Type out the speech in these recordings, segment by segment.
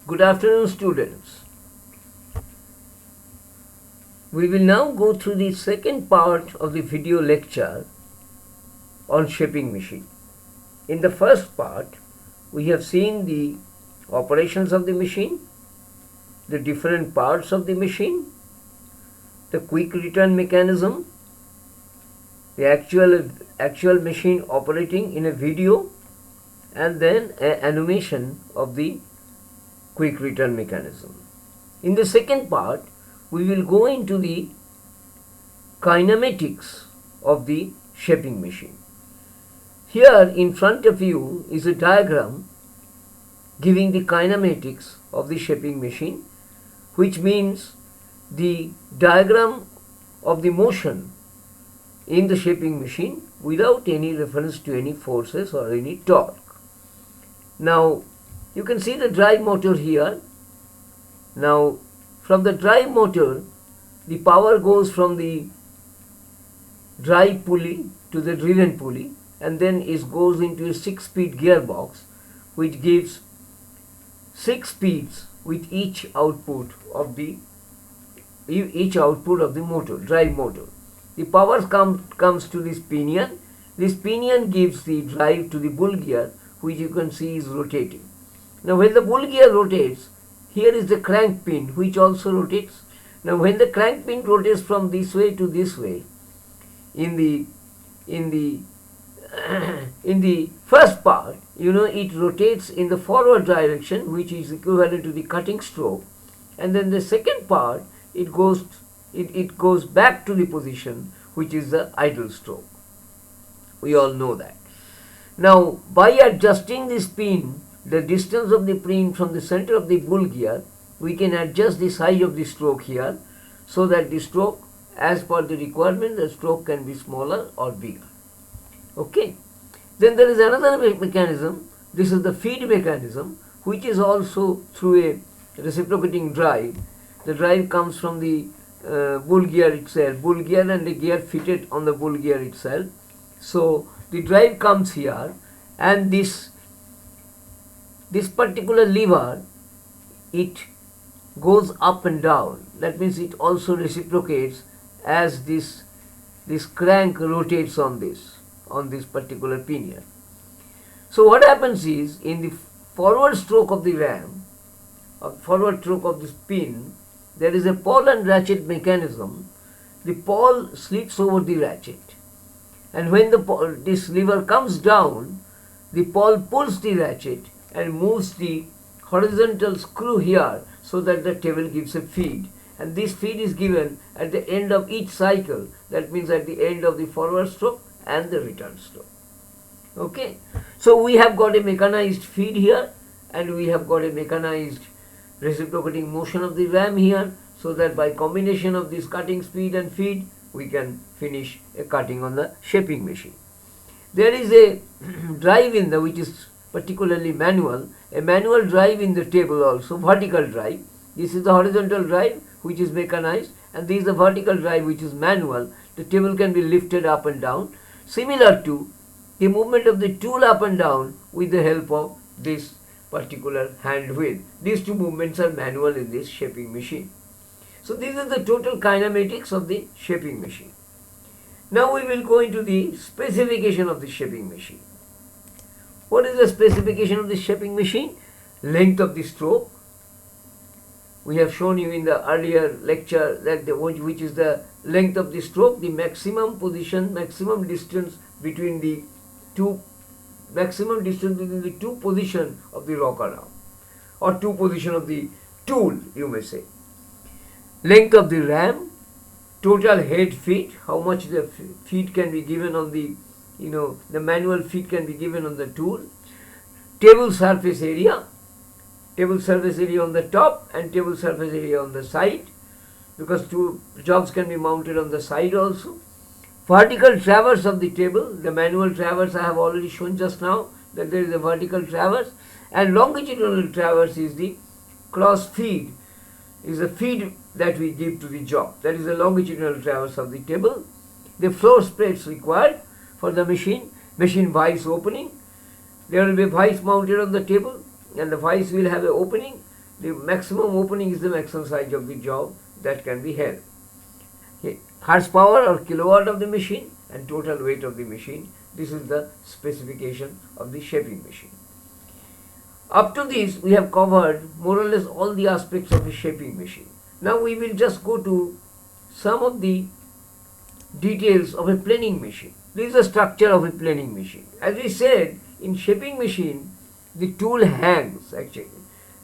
Good afternoon, students. We will now go through the second part of the video lecture on shaping machine. In the first part, we have seen the operations of the machine, the different parts of the machine, the quick return mechanism, the actual machine operating in a video, and then an animation of the quick return mechanism. In the second part, we will go into the kinematics of the shaping machine. Here in front of you is a diagram giving the kinematics of the shaping machine, which means the diagram of the motion in the shaping machine without any reference to any forces or any torque. Now you can see the drive motor here. Now from the drive motor, the power goes from the drive pulley to the driven pulley, and then it goes into a 6-speed gearbox which gives 6 speeds with each output of the motor, drive motor. The power comes to this pinion. This pinion gives the drive to the bull gear, which you can see is rotating. Now when the bull gear rotates, here is the crank pin which also rotates. Now when the crank pin rotates from this way to this way, in the first part, it rotates in the forward direction, which is equivalent to the cutting stroke, and then the second part it goes back to the position which is the idle stroke. We all know that. Now by adjusting this pin, the distance of the pin from the center of the bull gear, we can adjust the size of the stroke here, so that the stroke, as per the requirement, the stroke can be smaller or bigger. Okay. Then there is another mechanism. This is the feed mechanism, which is also through a reciprocating drive. The drive comes from the bull gear itself, bull gear and the gear fitted on the bull gear itself. So the drive comes here, and this particular lever, it goes up and down. That means it also reciprocates as this crank rotates on this particular pinion. So what happens is, in the forward stroke of the ram, or forward stroke of this pin, there is a pawl and ratchet mechanism. The pawl slips over the ratchet, and when this lever comes down, the pawl pulls the ratchet and moves the horizontal screw here, so that the table gives a feed, and this feed is given at the end of each cycle. That means at the end of the forward stroke and the return stroke. Okay, so we have got a mechanized feed here, and we have got a mechanized reciprocating motion of the ram here, so that by combination of this cutting speed and feed, we can finish a cutting on the shaping machine. There is a drive in the, which is particularly manual, a manual drive in the table also, vertical drive. This is the horizontal drive which is mechanized, and this is the vertical drive which is manual. The table can be lifted up and down, similar to the movement of the tool up and down with the help of this particular hand wheel. These two movements are manual in this shaping machine. So this is the total kinematics of the shaping machine. Now we will go into the specification of the shaping machine. What is the specification of the shaping machine? Length of the stroke. We have shown you in the earlier lecture that which is the length of the stroke, the maximum distance between the two positions of the rocker arm, or two positions of the tool, you may say. Length of the ram, total head feet, how much the feet can be given on the the manual feet can be given on the tool. Table surface area on the top and table surface area on the side, because two jobs can be mounted on the side also. Vertical traverse of the table, the manual traverse I have already shown just now, that there is a vertical traverse, and longitudinal traverse is the cross feed, is a feed that we give to the job. That is the longitudinal traverse of the table. The floor space required for the machine vice opening. There will be a vice mounted on the table, and the vice will have an opening. The maximum opening is the maximum size of the job that can be held. Horsepower or kilowatt of the machine and total weight of the machine. This is the specification of the shaping machine. Up to this, we have covered more or less all the aspects of a shaping machine. Now we will just go to some of the details of a planing machine. This is the structure of a planing machine. As we said, in shaping machine, the tool hangs actually.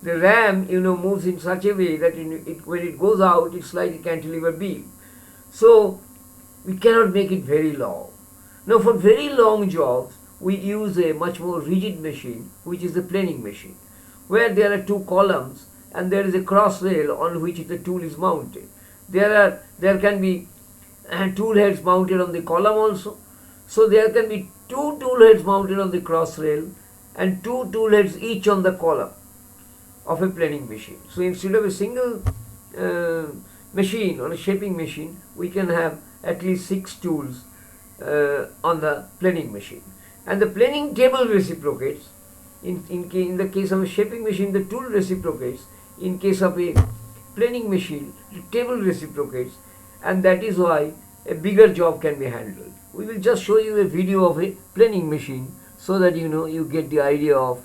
The ram, moves in such a way that when it goes out, it's like a cantilever beam. So we cannot make it very long. Now for very long jobs, we use a much more rigid machine, which is the planing machine, where there are two columns and there is a cross rail on which the tool is mounted. There can be tool heads mounted on the column also. So there can be two tool heads mounted on the cross rail and two tool heads each on the column of a planing machine. So instead of a single machine or a shaping machine, we can have at least 6 tools on the planing machine. And the planing table reciprocates. In the case of a shaping machine, the tool reciprocates. In case of a planing machine, the table reciprocates, and that is why a bigger job can be handled. We will just show you a video of a planing machine so that you get the idea of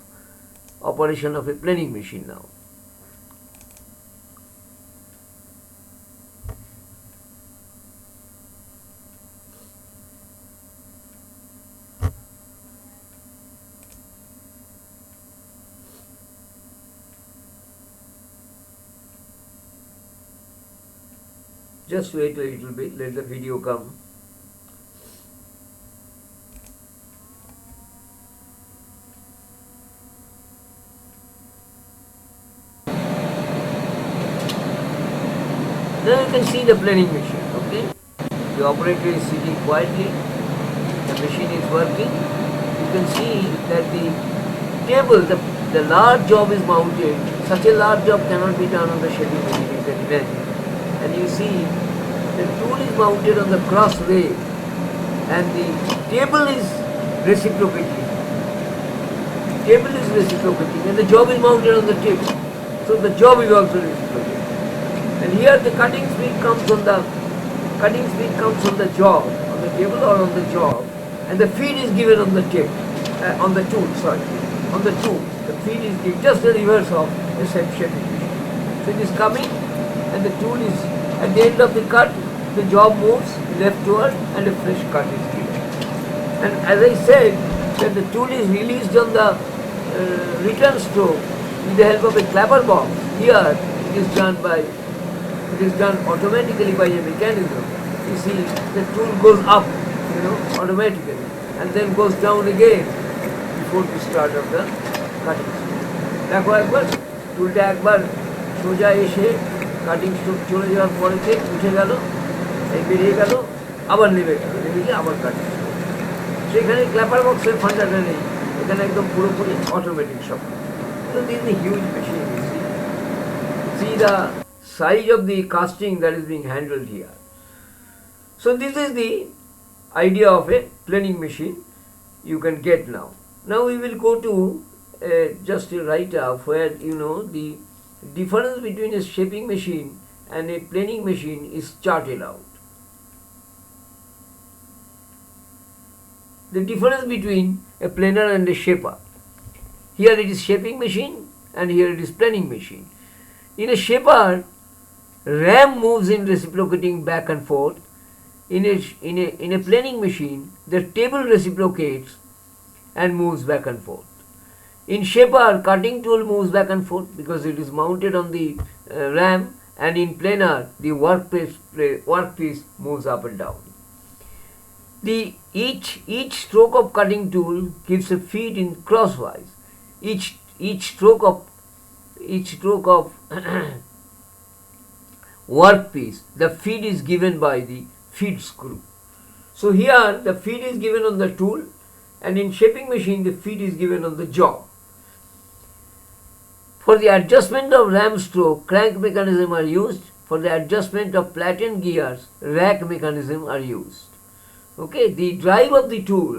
operation of a planing machine now. Just wait a little bit, let the video come. Now you can see the planing machine, okay? The operator is sitting quietly, the machine is working. You can see that the table, the large job is mounted. Such a large job cannot be done on the shaping machine, you can imagine. And you see the tool is mounted on the cross rail and the table is reciprocating. Table is reciprocating and the job is mounted on the table. So the job is also reciprocating. And here the cutting speed comes on the job, on the table or on the job, and the feed is given on the table, on the tool. The feed is given, just the reverse of a shaping machine. So it is coming and the tool is at the end of the cut, the job moves leftward and a fresh cut is given. And as I said, when the tool is released on the return stroke with the help of a clapper box, here it is done automatically by a mechanism. You see, the tool goes up, automatically, and then goes down again before the start of the cutting stroke. দেখো একবার টুলটা একবার সোজা এসে cutting stroke চলে যাওয়ার পরেতে উঠে গেল, এই বেরিয়ে গেল, আবার নেমে গিয়ে আবার কাটিং স্ট্রোক। সেখানে ক্ল্যাপার বক্সের ফান্ডাটা নেই, এখানে একদম পুরোপুরি অটোমেটিক সব। So this is a huge machine. See the size of the casting that is being handled here. So this is the idea of a planing machine you can get now. Now we will go to just a write-up where the difference between a shaping machine and a planing machine is charted out. The difference between a planer and a shaper. Here it is shaping machine and here it is planing machine. In a shaper, ram moves in reciprocating back and forth. In a planing machine, the table reciprocates and moves back and forth. In shaper, cutting tool moves back and forth because it is mounted on the ram, and in planer, the workpiece moves up and down. Each stroke of cutting tool gives a feed in crosswise. Each stroke of workpiece, the feed is given by the feed screw. So here the feed is given on the tool, and in shaping machine the feed is given on the job. For the adjustment of ram stroke, crank mechanism are used. For the adjustment of platen gears, rack mechanism are used. Okay, the drive of the tool